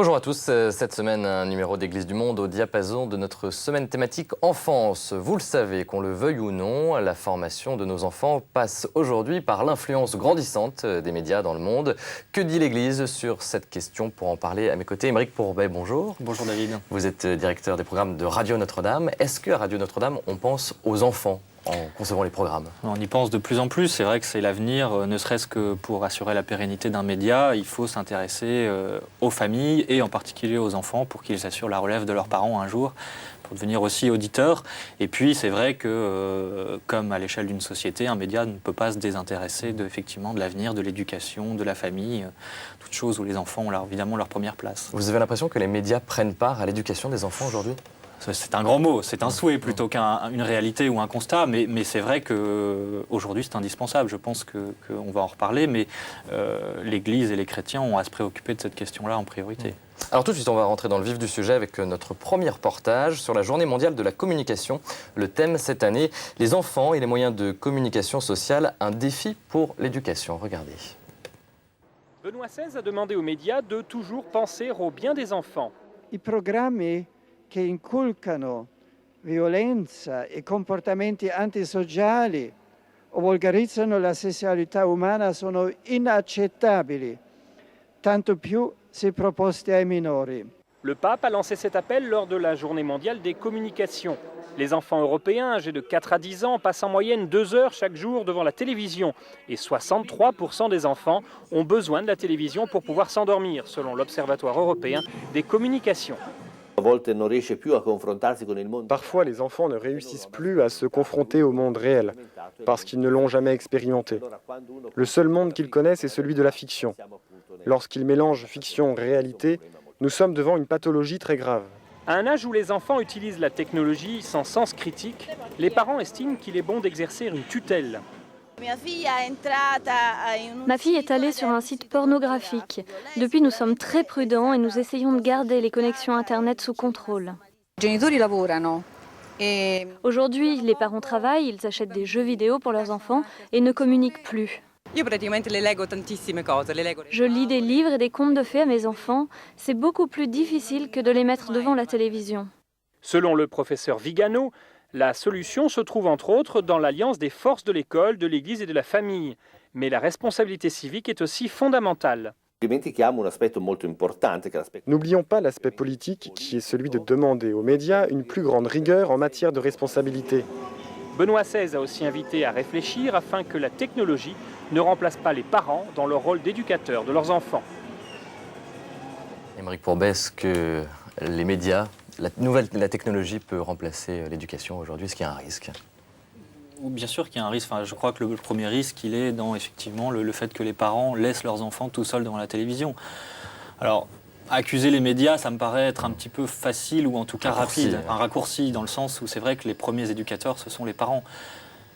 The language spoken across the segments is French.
Bonjour à tous, cette semaine un numéro d'Église du Monde au diapason de notre semaine thématique enfance. Vous le savez, qu'on le veuille ou non, la formation de nos enfants passe aujourd'hui par l'influence grandissante des médias dans le monde. Que dit l'Église sur cette question? Pour en parler à mes côtés, Aymeric Pourbet, bonjour. Bonjour David. Vous êtes directeur des programmes de Radio Notre-Dame. Est-ce qu'à Radio Notre-Dame, on pense aux enfants en concevant les programmes? On y pense de plus en plus. C'est vrai que c'est l'avenir, ne serait-ce que pour assurer la pérennité d'un média. Il faut s'intéresser aux familles et en particulier aux enfants pour qu'ils assurent la relève de leurs parents un jour, pour devenir aussi auditeurs. Et puis c'est vrai que, comme à l'échelle d'une société, un média ne peut pas se désintéresser effectivement de l'avenir, de l'éducation, de la famille, toutes choses où les enfants ont évidemment leur première place. Vous avez l'impression que les médias prennent part à l'éducation des enfants aujourd'hui? C'est un grand mot, c'est un souhait plutôt qu'une réalité ou un constat, mais c'est vrai qu'aujourd'hui c'est indispensable. Je pense qu'on va en reparler, mais l'Église et les chrétiens ont à se préoccuper de cette question-là en priorité. Alors tout de suite, on va rentrer dans le vif du sujet avec notre premier reportage sur la Journée mondiale de la communication. Le thème cette année, les enfants et les moyens de communication sociale, un défi pour l'éducation. Regardez. Benoît XVI a demandé aux médias de toujours penser au bien des enfants. I programmi che inculcano violenza e comportamenti antisociali o volgarizzano la sessualità umana sono inaccettabili, tanto più se proposti ai minori. Le pape a lancé cet appel lors de la Journée mondiale des communications. Les enfants européens âgés de 4 à 10 ans passent en moyenne 2 heures chaque jour devant la télévision et 63% des enfants ont besoin de la télévision pour pouvoir s'endormir, selon l'Observatoire européen des communications. Parfois, les enfants ne réussissent plus à se confronter au monde réel, parce qu'ils ne l'ont jamais expérimenté. Le seul monde qu'ils connaissent est celui de la fiction. Lorsqu'ils mélangent fiction et réalité, nous sommes devant une pathologie très grave. À un âge où les enfants utilisent la technologie sans sens critique, les parents estiment qu'il est bon d'exercer une tutelle. Ma fille est allée sur un site pornographique. Depuis, nous sommes très prudents et nous essayons de garder les connexions Internet sous contrôle. Aujourd'hui, les parents travaillent, ils achètent des jeux vidéo pour leurs enfants et ne communiquent plus. Je lis des livres et des contes de fées à mes enfants. C'est beaucoup plus difficile que de les mettre devant la télévision. Selon le professeur Vigano, la solution se trouve entre autres dans l'alliance des forces de l'école, de l'Église et de la famille. Mais la responsabilité civique est aussi fondamentale. N'oublions pas l'aspect politique qui est celui de demander aux médias une plus grande rigueur en matière de responsabilité. Benoît XVI a aussi invité à réfléchir afin que la technologie ne remplace pas les parents dans leur rôle d'éducateurs de leurs enfants. Aymeric Pourbet, est-ce que les médias, la technologie peut remplacer l'éducation aujourd'hui? Est-ce qu'il y a un risque? Bien sûr qu'il y a un risque. Enfin, je crois que le premier risque, il est dans effectivement le fait que les parents laissent leurs enfants tout seuls devant la télévision. Alors, accuser les médias, ça me paraît être un petit peu facile ou en tout cas rapide. Un raccourci dans le sens où c'est vrai que les premiers éducateurs, ce sont les parents.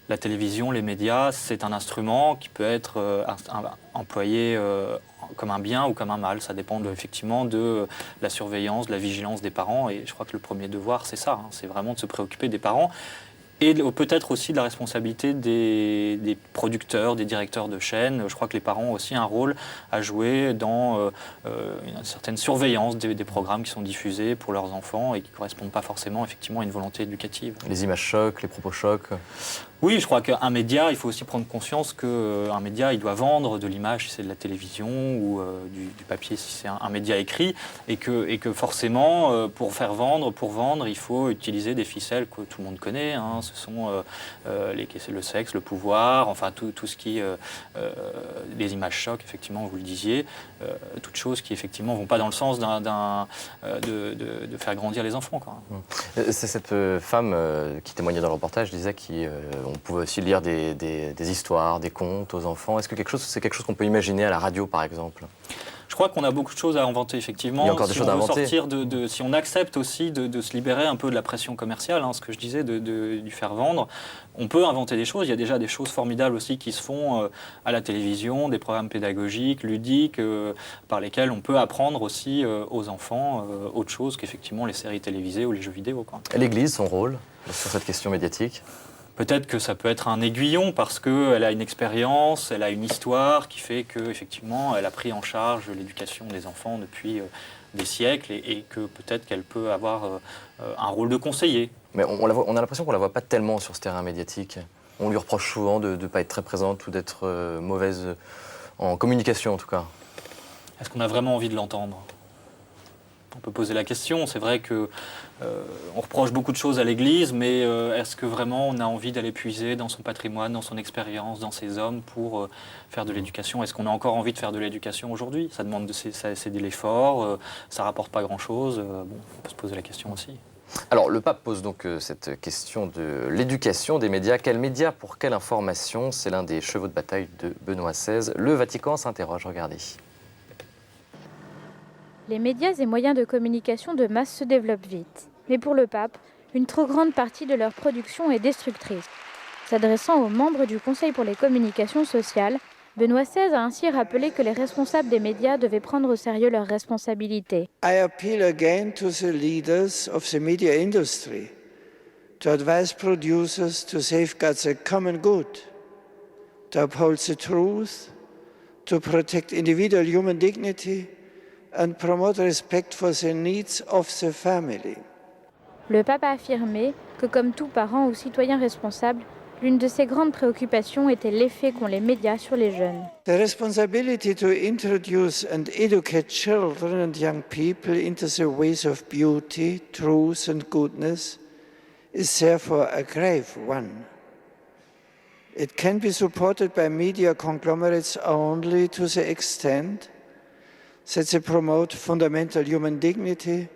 La télévision, les médias, c'est un instrument qui peut être employé comme un bien ou comme un mal. Ça dépend effectivement de la surveillance, de la vigilance des parents. Et je crois que le premier devoir, c'est ça. C'est vraiment de se préoccuper des parents. Et peut-être aussi de la responsabilité des producteurs, des directeurs de chaînes. Je crois que les parents ont aussi un rôle à jouer dans une certaine surveillance des programmes qui sont diffusés pour leurs enfants et qui ne correspondent pas forcément effectivement à une volonté éducative. Les images chocs, les propos chocs. Oui, je crois qu'un média, il faut aussi prendre conscience qu'un média, il doit vendre de l'image si c'est de la télévision ou du papier si c'est un média écrit, et que forcément, pour vendre, il faut utiliser des ficelles que tout le monde connaît. Hein. Ce sont le sexe, le pouvoir, enfin tout ce qui... les images chocs, effectivement, vous le disiez, toutes choses qui, effectivement, ne vont pas dans le sens de faire grandir les enfants. Quoi. C'est cette femme qui témoignait dans le reportage, disait on pouvait aussi lire des histoires, des contes aux enfants. Est-ce que c'est quelque chose qu'on peut imaginer à la radio, par exemple? Je crois qu'on a beaucoup de choses à inventer, effectivement. Il y a encore des choses à inventer. Si on accepte aussi de se libérer un peu de la pression commerciale, hein, ce que je disais, du faire vendre, on peut inventer des choses. Il y a déjà des choses formidables aussi qui se font à la télévision, des programmes pédagogiques, ludiques, par lesquels on peut apprendre aussi aux enfants autre chose qu'effectivement les séries télévisées ou les jeux vidéo. Quoi. L'Église, son rôle sur cette question médiatique? Peut-être que ça peut être un aiguillon parce qu'elle a une expérience, elle a une histoire qui fait qu'effectivement, elle a pris en charge l'éducation des enfants depuis des siècles et que peut-être qu'elle peut avoir un rôle de conseiller. Mais on a l'impression qu'on la voit pas tellement sur ce terrain médiatique. On lui reproche souvent de ne pas être très présente ou d'être mauvaise en communication en tout cas. Est-ce qu'on a vraiment envie de l'entendre ? On peut poser la question. C'est vrai que on reproche beaucoup de choses à l'Église, mais est-ce que vraiment on a envie d'aller puiser dans son patrimoine, dans son expérience, dans ses hommes pour faire de l'éducation ? Est-ce qu'on a encore envie de faire de l'éducation aujourd'hui ? Ça demande c'est de l'effort, ça rapporte pas grand-chose. Bon, on peut se poser la question aussi. Alors, le pape pose donc cette question de l'éducation des médias. Quels médias pour quelle information ? C'est l'un des chevaux de bataille de Benoît XVI. Le Vatican s'interroge, regardez. Les médias et moyens de communication de masse se développent vite. Mais pour le pape, une trop grande partie de leur production est destructrice. S'adressant aux membres du Conseil pour les communications sociales, Benoît XVI a ainsi rappelé que les responsables des médias devaient prendre au sérieux leurs responsabilités. I appeal again to the leaders of the media industry to advise producers to safeguard the common good, to uphold the truth, to protect individual human dignity and promote respect for the needs of the family. Le pape a affirmé que comme tout parent ou citoyen responsable, l'une de ses grandes préoccupations était l'effet qu'ont les médias sur les jeunes. The responsibility to introduce and educate children and young people into the ways of beauty, truth and goodness is therefore a grave one. It can be supported by media conglomerates only to the extent that they promote fundamental human dignity,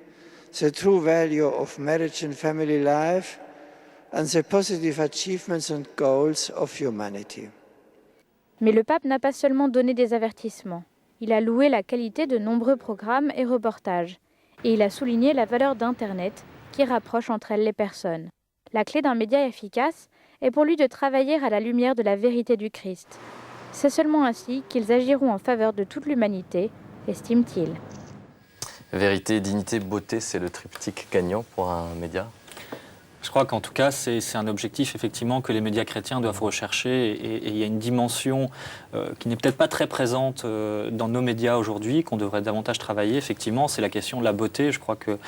the true value of marriage and family life, and the positive achievements and goals of humanity. Mais le pape n'a pas seulement donné des avertissements. Il a loué la qualité de nombreux programmes et reportages. Et il a souligné la valeur d'Internet qui rapproche entre elles les personnes. La clé d'un média efficace est pour lui de travailler à la lumière de la vérité du Christ. C'est seulement ainsi qu'ils agiront en faveur de toute l'humanité, estime-t-il. Vérité, dignité, beauté, c'est le triptyque gagnant pour un média ? Je crois qu'en tout cas, c'est un objectif effectivement que les médias chrétiens doivent rechercher et il y a une dimension qui n'est peut-être pas très présente dans nos médias aujourd'hui, qu'on devrait davantage travailler. Effectivement, c'est la question de la beauté. Je crois qu'il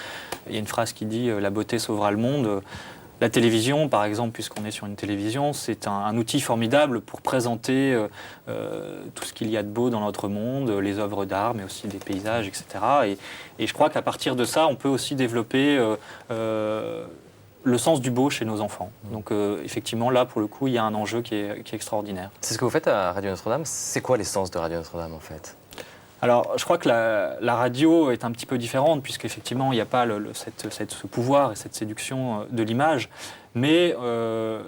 y a une phrase qui dit « la beauté sauvera le monde ». La télévision, par exemple, puisqu'on est sur une télévision, c'est un outil formidable pour présenter tout ce qu'il y a de beau dans notre monde, les œuvres d'art, mais aussi des paysages, etc. Et je crois qu'à partir de ça, on peut aussi développer le sens du beau chez nos enfants. Donc effectivement, là, pour le coup, il y a un enjeu qui est extraordinaire. C'est ce que vous faites à Radio Notre-Dame. C'est quoi l'essence de Radio Notre-Dame, en fait ? Alors, je crois que la radio est un petit peu différente, puisqu'effectivement, il n'y a pas ce pouvoir et cette séduction de l'image. Mais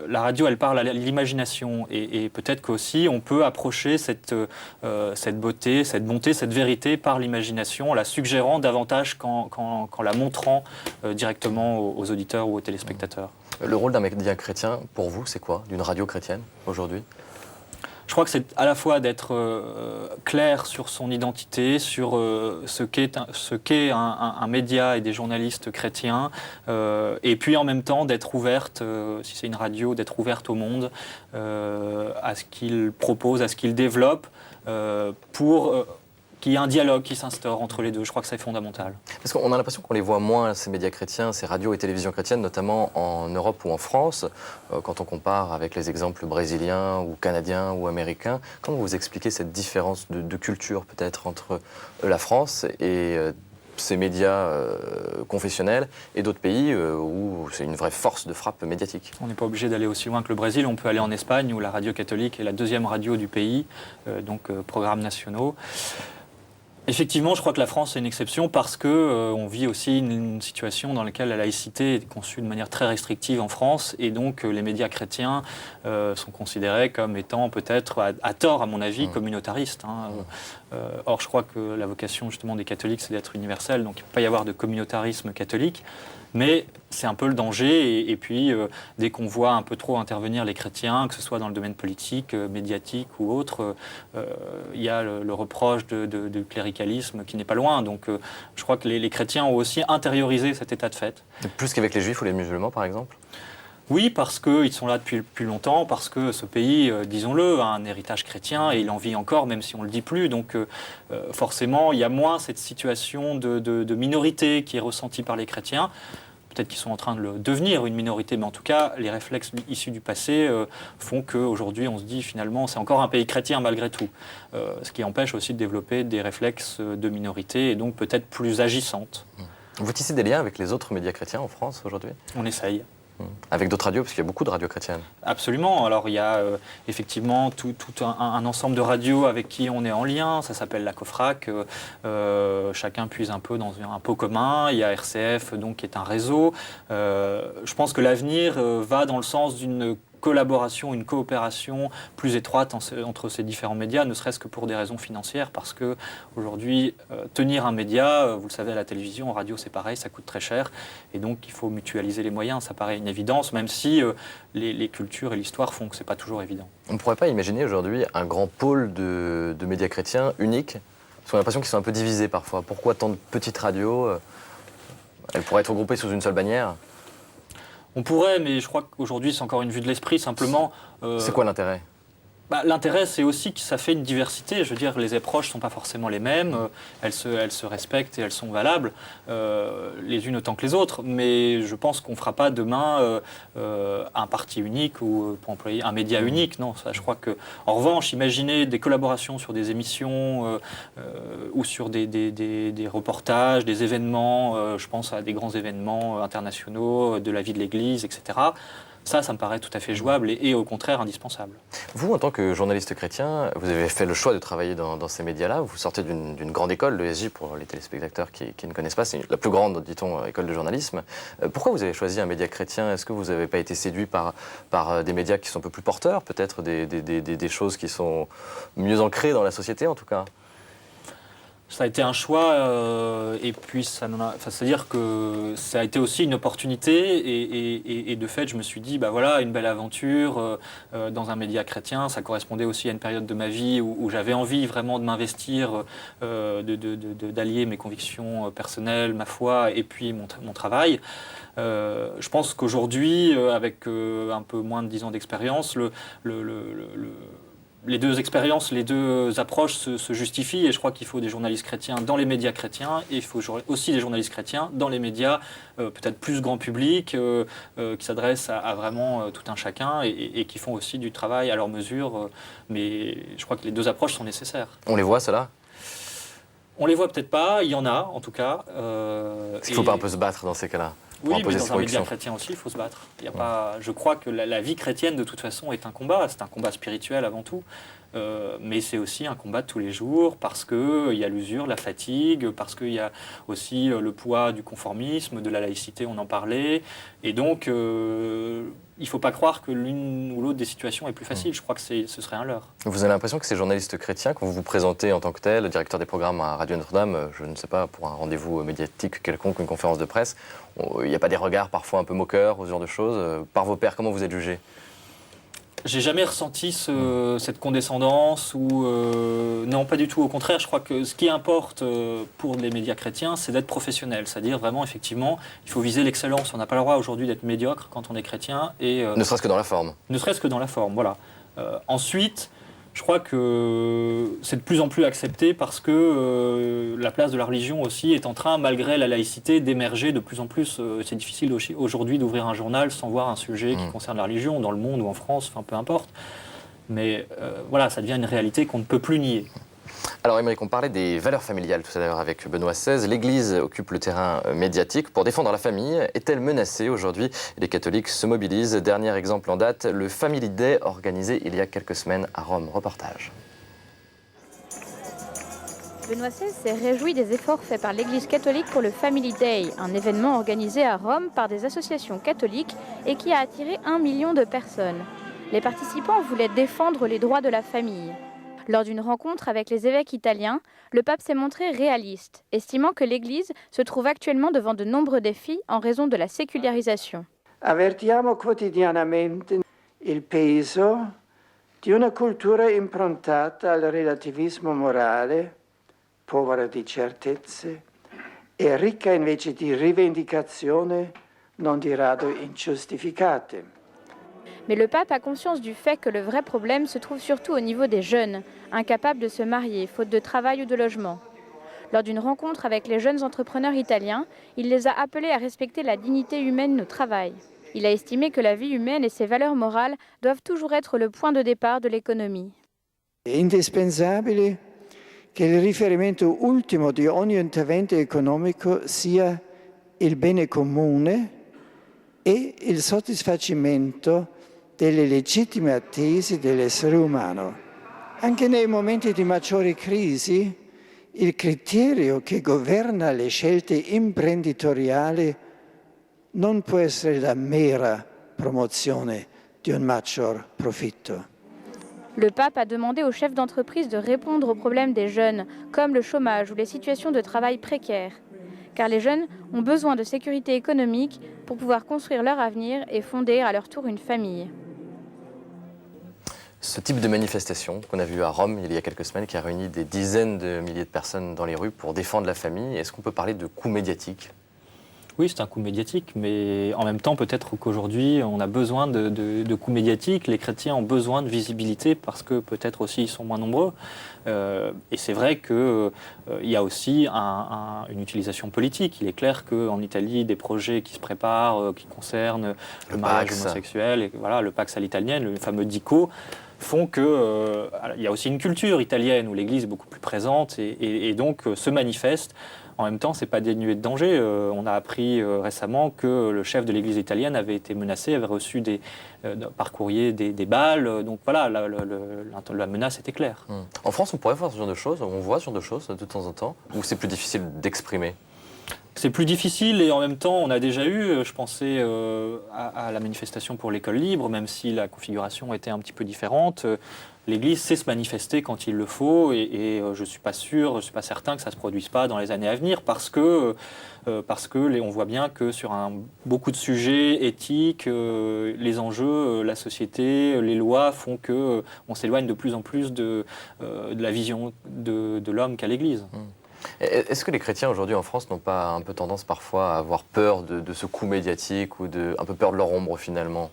la radio, elle parle à l'imagination. Et peut-être qu'aussi, on peut approcher cette beauté, cette bonté, cette vérité par l'imagination, en la suggérant davantage qu'en la montrant directement aux auditeurs ou aux téléspectateurs. Le rôle d'un média chrétien, pour vous, c'est quoi, d'une radio chrétienne, aujourd'hui ? Je crois que c'est à la fois d'être clair sur son identité, sur ce qu'est un média et des journalistes chrétiens, et puis en même temps d'être ouverte, si c'est une radio, d'être ouverte au monde, à ce qu'il propose, à ce qu'il développe, pour qu'il y ait un dialogue qui s'instaure entre les deux. Je crois que c'est fondamental. Parce qu'on a l'impression qu'on les voit moins, ces médias chrétiens, ces radios et télévisions chrétiennes, notamment en Europe ou en France, quand on compare avec les exemples brésiliens ou canadiens ou américains. Comment vous expliquez cette différence de culture peut-être entre la France et ces médias confessionnels et d'autres pays où c'est une vraie force de frappe médiatique? On n'est pas obligé d'aller aussi loin que le Brésil. On peut aller en Espagne où la radio catholique est la deuxième radio du pays, donc programmes nationaux. Effectivement, je crois que la France est une exception parce qu'on vit aussi une situation dans laquelle la laïcité est conçue de manière très restrictive en France et donc les médias chrétiens sont considérés comme étant peut-être, à tort à mon avis, communautaristes. Or, je crois que la vocation justement des catholiques, c'est d'être universel, donc il ne peut pas y avoir de communautarisme catholique. Mais c'est un peu le danger, et puis dès qu'on voit un peu trop intervenir les chrétiens, que ce soit dans le domaine politique, médiatique ou autre, il y a le reproche de cléricalisme qui n'est pas loin. Donc je crois que les chrétiens ont aussi intériorisé cet état de fait. Plus qu'avec les juifs ou les musulmans, par exemple ? Oui, parce qu'ils sont là depuis plus longtemps, parce que ce pays, disons-le, a un héritage chrétien et il en vit encore, même si on ne le dit plus. Donc forcément, il y a moins cette situation de minorité qui est ressentie par les chrétiens. Peut-être qu'ils sont en train de le devenir une minorité, mais en tout cas, les réflexes issus du passé font qu'aujourd'hui, on se dit finalement, c'est encore un pays chrétien malgré tout. Ce qui empêche aussi de développer des réflexes de minorité et donc peut-être plus agissantes. Vous tissez des liens avec les autres médias chrétiens en France aujourd'hui? On essaye. Avec d'autres radios, parce qu'il y a beaucoup de radios chrétiennes. Absolument. Alors il y a effectivement tout un ensemble de radios avec qui on est en lien. Ça s'appelle la COFRAC. Chacun puise un peu dans un pot commun. Il y a RCF, donc, qui est un réseau. Je pense que l'avenir va dans le sens d'une collaboration, une coopération plus étroite entre ces différents médias, ne serait-ce que pour des raisons financières, parce que aujourd'hui, tenir un média, vous le savez, à la télévision, en radio, c'est pareil, ça coûte très cher, et donc il faut mutualiser les moyens. Ça paraît une évidence, même si les cultures et l'histoire font que c'est pas toujours évident. On ne pourrait pas imaginer aujourd'hui un grand pôle de médias chrétiens unique, parce qu'on a l'impression qu'ils sont un peu divisés parfois. Pourquoi tant de petites radios? Elles pourraient être regroupées sous une seule bannière? On pourrait, mais je crois qu'aujourd'hui, c'est encore une vue de l'esprit, simplement. C'est quoi l'intérêt? L'intérêt, c'est aussi que ça fait une diversité. Je veux dire, les approches ne sont pas forcément les mêmes. Elles se respectent et elles sont valables, les unes autant que les autres. Mais je pense qu'on ne fera pas demain un parti unique ou, pour employer, un média unique. Non, ça, je crois que. En revanche, imaginez des collaborations sur des émissions ou sur des reportages, des événements. Je pense à des grands événements internationaux de la vie de l'Église, etc. Ça me paraît tout à fait jouable et au contraire indispensable. Vous, en tant que journaliste chrétien, vous avez fait le choix de travailler dans ces médias-là. Vous sortez d'une grande école, l'ESJ, pour les téléspectateurs qui ne connaissent pas. C'est la plus grande, dit-on, école de journalisme. Pourquoi vous avez choisi un média chrétien? Est-ce que vous n'avez pas été séduit par des médias qui sont un peu plus porteurs, peut-être des choses qui sont mieux ancrées dans la société, en tout cas? Ça a été un choix et puis c'est-à-dire que ça a été aussi une opportunité et de fait je me suis dit voilà, une belle aventure dans un média chrétien. Ça correspondait aussi à une période de ma vie où j'avais envie vraiment de m'investir, d'allier mes convictions personnelles, ma foi et puis mon travail. Je pense qu'aujourd'hui, avec un peu moins de 10 ans d'expérience, les deux expériences, les deux approches se justifient et je crois qu'il faut des journalistes chrétiens dans les médias chrétiens et il faut aussi des journalistes chrétiens dans les médias peut-être plus grand public, qui s'adressent à vraiment tout un chacun et qui font aussi du travail à leur mesure. Mais je crois que les deux approches sont nécessaires. On les voit, ceux-là? On les voit peut-être pas, il y en a en tout cas. Est-ce qu'il ne faut pas un peu se battre dans ces cas-là? Oui, mais dans un média chrétien aussi, il faut se battre. Il y a pas, je crois que la vie chrétienne, de toute façon, est un combat. C'est un combat spirituel avant tout. Mais c'est aussi un combat de tous les jours parce qu'il y a l'usure, la fatigue, parce qu'il y a aussi le poids du conformisme, de la laïcité, on en parlait. Et donc, il ne faut pas croire que l'une ou l'autre des situations est plus facile. Je crois que ce serait un leurre. Vous avez l'impression que ces journalistes chrétiens, quand vous vous présentez en tant que tel, directeur des programmes à Radio Notre-Dame, je ne sais pas, pour un rendez-vous médiatique quelconque, une conférence de presse, il n'y a pas des regards parfois un peu moqueurs, ce genre de choses? Par vos pairs, comment vous êtes jugé? J'ai jamais ressenti cette condescendance ou non, pas du tout. Au contraire, je crois que ce qui importe pour les médias chrétiens, c'est d'être professionnel. C'est-à-dire vraiment, effectivement, il faut viser l'excellence. On n'a pas le droit aujourd'hui d'être médiocre quand on est chrétien. Ne serait-ce que dans la forme. Ne serait-ce que dans la forme, voilà. Ensuite, je crois que c'est de plus en plus accepté parce que la place de la religion aussi est en train, malgré la laïcité, d'émerger de plus en plus. C'est difficile aujourd'hui d'ouvrir un journal sans voir un sujet qui concerne la religion, dans le monde ou en France, enfin peu importe. Mais voilà, ça devient une réalité qu'on ne peut plus nier. Alors Aymeric, on parlait des valeurs familiales tout à l'heure avec Benoît XVI. L'Église occupe le terrain médiatique pour défendre la famille. Est-elle menacée aujourd'hui? Les catholiques se mobilisent. Dernier exemple en date, le Family Day organisé il y a quelques semaines à Rome. Reportage. Benoît XVI s'est réjoui des efforts faits par l'Église catholique pour le Family Day, un événement organisé à Rome par des associations catholiques et qui a attiré 1 million de personnes. Les participants voulaient défendre les droits de la famille. Lors d'une rencontre avec les évêques italiens, le pape s'est montré réaliste, estimant que l'Église se trouve actuellement devant de nombreux défis en raison de la sécularisation. Avvertiamo quotidianamente il peso di una cultura improntata al relativismo morale, povera di certezze e ricca invece di rivendicazioni non di rado ingiustificate. Mais le pape a conscience du fait que le vrai problème se trouve surtout au niveau des jeunes, incapables de se marier, faute de travail ou de logement. Lors d'une rencontre avec les jeunes entrepreneurs italiens, il les a appelés à respecter la dignité humaine au travail. Il a estimé que la vie humaine et ses valeurs morales doivent toujours être le point de départ de l'économie. È indispensabile che il riferimento ultimo di ogni intervento economico sia il bene comune e il soddisfacimento delle legittime attese dell'essere umano. Anche nei momenti di maggiore crisi, il criterio che governa le scelte imprenditoriali non può essere la mera promozione di un maggior profitto. Le pape a demandé aux chefs d'entreprise de répondre aux problèmes des jeunes, comme le chômage ou les situations de travail précaires. Car les jeunes ont besoin de sécurité économique pour pouvoir construire leur avenir et fonder à leur tour une famille. Ce type de manifestation qu'on a vu à Rome il y a quelques semaines, qui a réuni des dizaines de milliers de personnes dans les rues pour défendre la famille, est-ce qu'on peut parler de coup médiatique ? Oui, c'est un coup médiatique, mais en même temps, peut-être qu'aujourd'hui, on a besoin de coups médiatiques. Les chrétiens ont besoin de visibilité parce que peut-être aussi ils sont moins nombreux. Et c'est vrai qu'il y a aussi une utilisation politique. Il est clair qu'en Italie, des projets qui se préparent, qui concernent le mariage homosexuel, et voilà, le Pax à l'italienne, le fameux Dico, font qu'il y a aussi une culture italienne où l'Église est beaucoup plus présente et donc se manifeste. En même temps, ce n'est pas dénué de danger. On a appris récemment que le chef de l'Église italienne avait été menacé, avait reçu par courrier des balles. Donc voilà, la menace était claire. En France, on pourrait voir ce genre de choses, on voit ce genre de choses de temps en temps, ou c'est plus difficile d'exprimer ? C'est plus difficile et en même temps, on a déjà eu, je pensais à la manifestation pour l'école libre, même si la configuration était un petit peu différente. L'Église sait se manifester quand il le faut et je ne suis pas sûr, je ne suis pas certain que ça ne se produise pas dans les années à venir parce que on voit bien que sur beaucoup de sujets éthiques, les enjeux, la société, les lois font qu'on s'éloigne de plus en plus de la vision de l'homme qu'a l'Église. Est-ce que les chrétiens aujourd'hui en France n'ont pas un peu tendance parfois à avoir peur de ce coup médiatique ou un peu peur de leur ombre finalement ?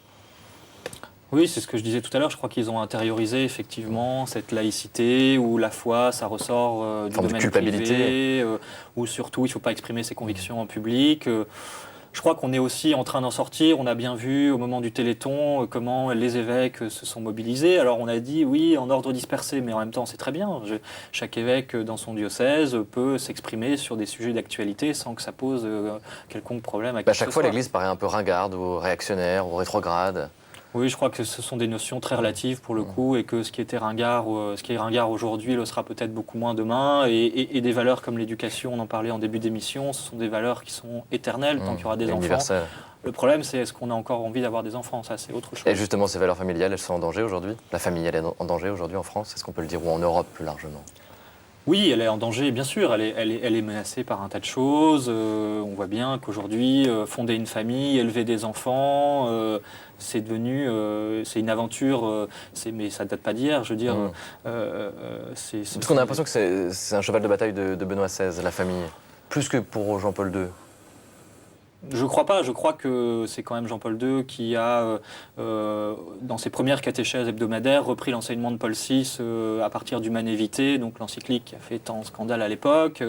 Oui, c'est ce que je disais tout à l'heure. Je crois qu'ils ont intériorisé effectivement cette laïcité où la foi, ça ressort du domaine privé, où surtout il ne faut pas exprimer ses convictions en public. Je crois qu'on est aussi en train d'en sortir. On a bien vu au moment du Téléthon comment les évêques se sont mobilisés. Alors on a dit oui, en ordre dispersé, mais en même temps c'est très bien. Chaque évêque dans son diocèse peut s'exprimer sur des sujets d'actualité sans que ça pose quelconque problème à qui que ce soit. À chaque fois l'Église paraît un peu ringarde ou réactionnaire ou rétrograde. Oui, je crois que ce sont des notions très relatives pour le coup et que ce qui est ringard aujourd'hui le sera peut-être beaucoup moins demain et des valeurs comme l'éducation, on en parlait en début d'émission, ce sont des valeurs qui sont éternelles tant qu'il y aura des enfants. Le problème, c'est est-ce qu'on a encore envie d'avoir des enfants ? Ça, c'est autre chose. Et justement, ces valeurs familiales, elles sont en danger aujourd'hui ? La famille, elle est en danger aujourd'hui en France ? Est-ce qu'on peut le dire ? Ou en Europe plus largement ? Oui, elle est en danger, bien sûr. Elle est menacée par un tas de choses. On voit bien qu'aujourd'hui, fonder une famille, élever des enfants, c'est devenu, c'est une aventure. Mais ça date pas d'hier, je veux dire. Parce qu'on a l'impression que c'est un cheval de bataille de Benoît XVI, la famille, plus que pour Jean-Paul II. Je crois pas. Je crois que c'est quand même Jean-Paul II qui a, dans ses premières catéchèses hebdomadaires, repris l'enseignement de Paul VI à partir du Humanae Vitae, donc l'encyclique qui a fait tant scandale à l'époque,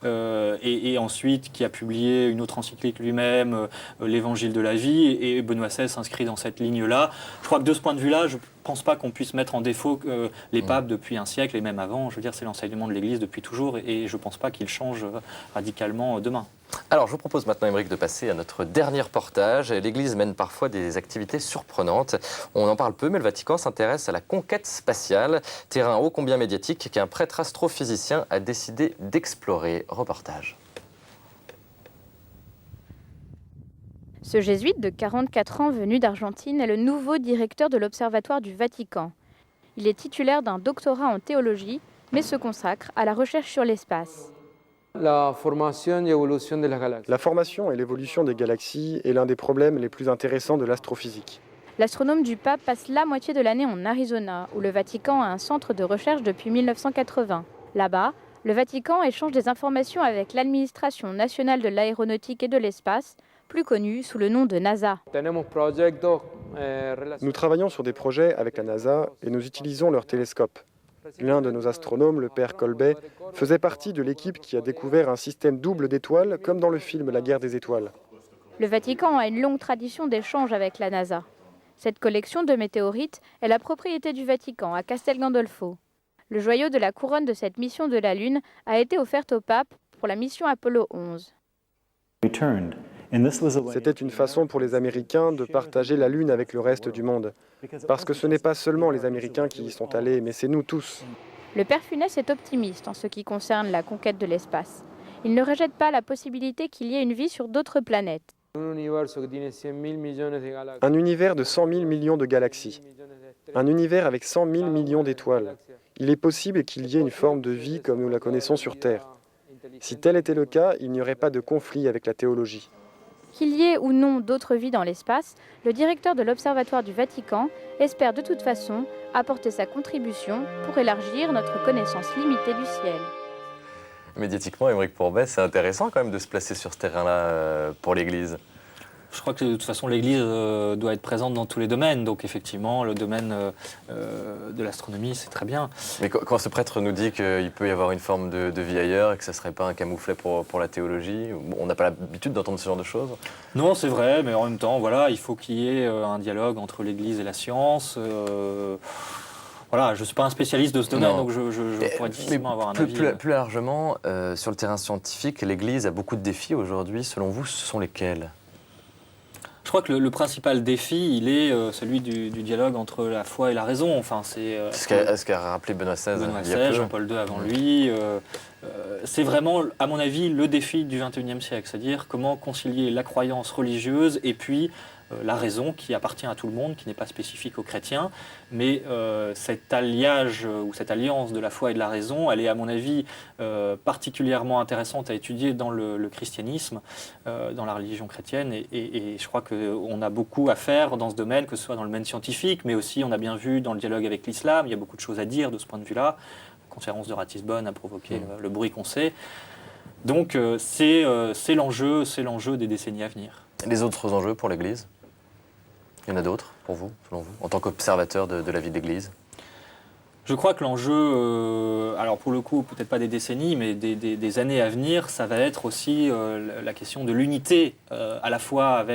et ensuite qui a publié une autre encyclique lui-même, l'Évangile de la vie, et Benoît XVI s'inscrit dans cette ligne-là. Je crois que de ce point de vue-là, je pense pas qu'on puisse mettre en défaut les papes depuis un siècle et même avant. Je veux dire, c'est l'enseignement de l'Église depuis toujours, et je pense pas qu'il change radicalement demain. Alors, je vous propose maintenant, Aymeric, de passer à notre dernier reportage. L'Église mène parfois des activités surprenantes. On en parle peu, mais le Vatican s'intéresse à la conquête spatiale, terrain ô combien médiatique qu'un prêtre astrophysicien a décidé d'explorer. Reportage. Ce jésuite de 44 ans venu d'Argentine est le nouveau directeur de l'Observatoire du Vatican. Il est titulaire d'un doctorat en théologie, mais se consacre à la recherche sur l'espace. La formation et l'évolution des galaxies est l'un des problèmes les plus intéressants de l'astrophysique. L'astronome du pape passe la moitié de l'année en Arizona, où le Vatican a un centre de recherche depuis 1980. Là-bas, le Vatican échange des informations avec l'administration nationale de l'aéronautique et de l'espace plus connu sous le nom de NASA. Nous travaillons sur des projets avec la NASA et nous utilisons leur télescope. L'un de nos astronomes, le père Colbet, faisait partie de l'équipe qui a découvert un système double d'étoiles, comme dans le film La guerre des étoiles. Le Vatican a une longue tradition d'échange avec la NASA. Cette collection de météorites est la propriété du Vatican à Castel Gandolfo. Le joyau de la couronne de cette mission de la Lune a été offerte au pape pour la mission Apollo 11. C'était une façon pour les Américains de partager la Lune avec le reste du monde. Parce que ce n'est pas seulement les Américains qui y sont allés, mais c'est nous tous. Le père Funès est optimiste en ce qui concerne la conquête de l'espace. Il ne rejette pas la possibilité qu'il y ait une vie sur d'autres planètes. Un univers de 100 000 millions de galaxies. Un univers avec 100 000 millions d'étoiles. Il est possible qu'il y ait une forme de vie comme nous la connaissons sur Terre. Si tel était le cas, il n'y aurait pas de conflit avec la théologie. Qu'il y ait ou non d'autres vies dans l'espace, le directeur de l'Observatoire du Vatican espère de toute façon apporter sa contribution pour élargir notre connaissance limitée du ciel. Médiatiquement, Aymeric Pourbet, c'est intéressant quand même de se placer sur ce terrain-là pour l'Église. Je crois que de toute façon, l'Église doit être présente dans tous les domaines. Donc effectivement, le domaine de l'astronomie, c'est très bien. Mais quand ce prêtre nous dit qu'il peut y avoir une forme de vie ailleurs et que ça ne serait pas un camouflet pour la théologie, on n'a pas l'habitude d'entendre ce genre de choses. Non, c'est vrai, mais en même temps, voilà, il faut qu'il y ait un dialogue entre l'Église et la science. Voilà, je ne suis pas un spécialiste de ce domaine, donc je pourrais difficilement avoir un avis. Plus largement, sur le terrain scientifique, l'Église a beaucoup de défis aujourd'hui. Selon vous, ce sont lesquels ? Je crois que le principal défi, il est celui du dialogue entre la foi et la raison. Enfin, c'est ce qu'a rappelé Benoît XVI. Benoît XVI, Jean-Paul II avant lui. C'est vraiment, à mon avis, le défi du XXIe siècle. C'est-à-dire comment concilier la croyance religieuse et puis la raison qui appartient à tout le monde, qui n'est pas spécifique aux chrétiens. Mais cet alliage ou cette alliance de la foi et de la raison, elle est à mon avis particulièrement intéressante à étudier dans le christianisme, dans la religion chrétienne. Et je crois qu'on a beaucoup à faire dans ce domaine, que ce soit dans le domaine scientifique, mais aussi on a bien vu dans le dialogue avec l'islam, il y a beaucoup de choses à dire de ce point de vue-là. La conférence de Ratisbonne a provoqué le bruit qu'on sait. Donc c'est l'enjeu des décennies à venir. Les autres enjeux pour l'Église ? Il y en a d'autres pour vous, selon vous, en tant qu'observateur de la vie de l'Église ? Je crois que l'enjeu, alors pour le coup, peut-être pas des décennies, mais des années à venir, ça va être aussi la question de l'unité, à la fois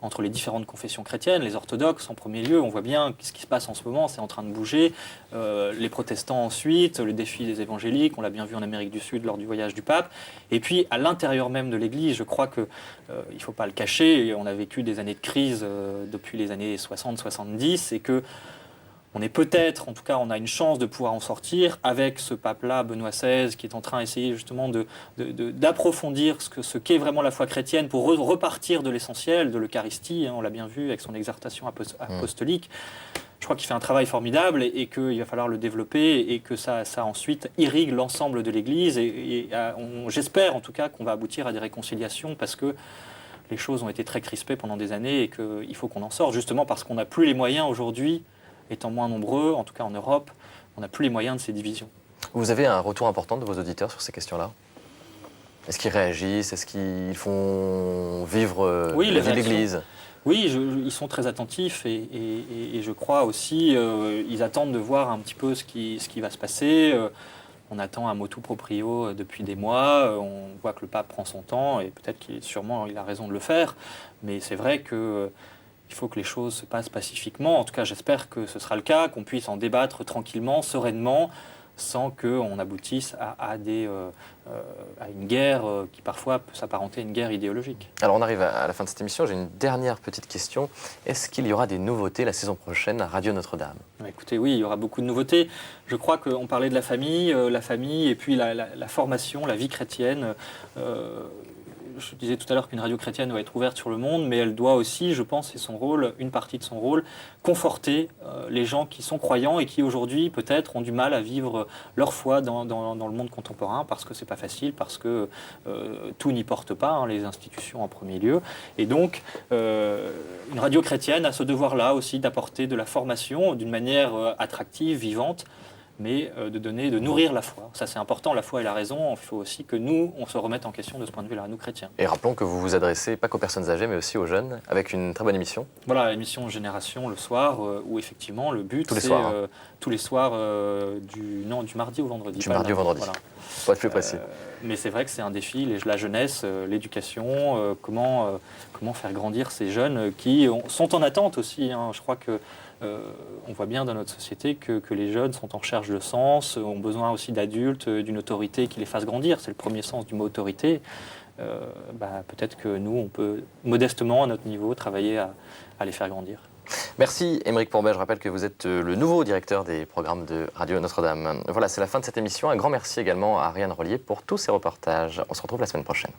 entre les différentes confessions chrétiennes, les orthodoxes en premier lieu. On voit bien ce qui se passe en ce moment, c'est en train de bouger. Les protestants ensuite, le défi des évangéliques, on l'a bien vu en Amérique du Sud lors du voyage du pape. Et puis à l'intérieur même de l'Église, je crois qu'il ne faut pas le cacher, on a vécu des années de crise depuis les années 60-70 et que on est peut-être, en tout cas, on a une chance de pouvoir en sortir avec ce pape-là, Benoît XVI, qui est en train d'essayer justement d'approfondir ce qu'est vraiment la foi chrétienne pour repartir de l'essentiel, de l'Eucharistie. On l'a bien vu avec son exhortation apostolique. Je crois qu'il fait un travail formidable et qu'il va falloir le développer et que ça ensuite irrigue l'ensemble de l'Église. J'espère en tout cas qu'on va aboutir à des réconciliations parce que les choses ont été très crispées pendant des années et qu'il faut qu'on en sorte, justement parce qu'on n'a plus les moyens aujourd'hui, étant moins nombreux, en tout cas en Europe, on n'a plus les moyens de ces divisions. Vous avez un retour important de vos auditeurs sur ces questions-là ? Est-ce qu'ils réagissent ? Est-ce qu'ils font vivre la vie de l'Église ? Oui, ils sont très attentifs et je crois aussi, ils attendent de voir un petit peu ce qui va se passer. On attend un motu proprio depuis des mois, on voit que le pape prend son temps et peut-être qu'il a raison de le faire, mais c'est vrai que il faut que les choses se passent pacifiquement. En tout cas, j'espère que ce sera le cas, qu'on puisse en débattre tranquillement, sereinement, sans qu'on aboutisse à une guerre qui parfois peut s'apparenter à une guerre idéologique. Alors on arrive à la fin de cette émission, j'ai une dernière petite question. Est-ce qu'il y aura des nouveautés la saison prochaine à Radio Notre-Dame ? Écoutez, oui, il y aura beaucoup de nouveautés. Je crois qu'on parlait de la famille et puis la formation, la vie chrétienne. Je disais tout à l'heure qu'une radio chrétienne doit être ouverte sur le monde, mais elle doit aussi, je pense, c'est son rôle, une partie de son rôle, conforter les gens qui sont croyants et qui aujourd'hui peut-être ont du mal à vivre leur foi dans le monde contemporain parce que c'est pas facile, parce que tout n'y porte pas, les institutions en premier lieu. Et donc, une radio chrétienne a ce devoir-là aussi d'apporter de la formation d'une manière attractive, vivante, mais de nourrir la foi. Ça, c'est important, la foi et la raison. Il faut aussi que nous, on se remette en question de ce point de vue-là, nous chrétiens. Et rappelons que vous vous adressez pas qu'aux personnes âgées, mais aussi aux jeunes, avec une très bonne émission. Voilà, l'émission Génération le soir, où effectivement le but, Tous les c'est soirs, hein. Tous les soirs du mardi au vendredi. Du pas mardi le au vendredi. Voilà. Pour être plus précis. Mais c'est vrai que c'est un défi, la jeunesse, l'éducation, comment faire grandir ces jeunes qui sont en attente aussi. Hein. Je crois que on voit bien dans notre société que les jeunes sont en recherche de sens, ont besoin aussi d'adultes, d'une autorité qui les fasse grandir. C'est le premier sens du mot autorité. Peut-être que nous, on peut modestement, à notre niveau, travailler à les faire grandir. Merci Aymeric Pourbet, je rappelle que vous êtes le nouveau directeur des programmes de Radio Notre-Dame. Voilà, c'est la fin de cette émission. Un grand merci également à Ariane Rollier pour tous ces reportages. On se retrouve la semaine prochaine.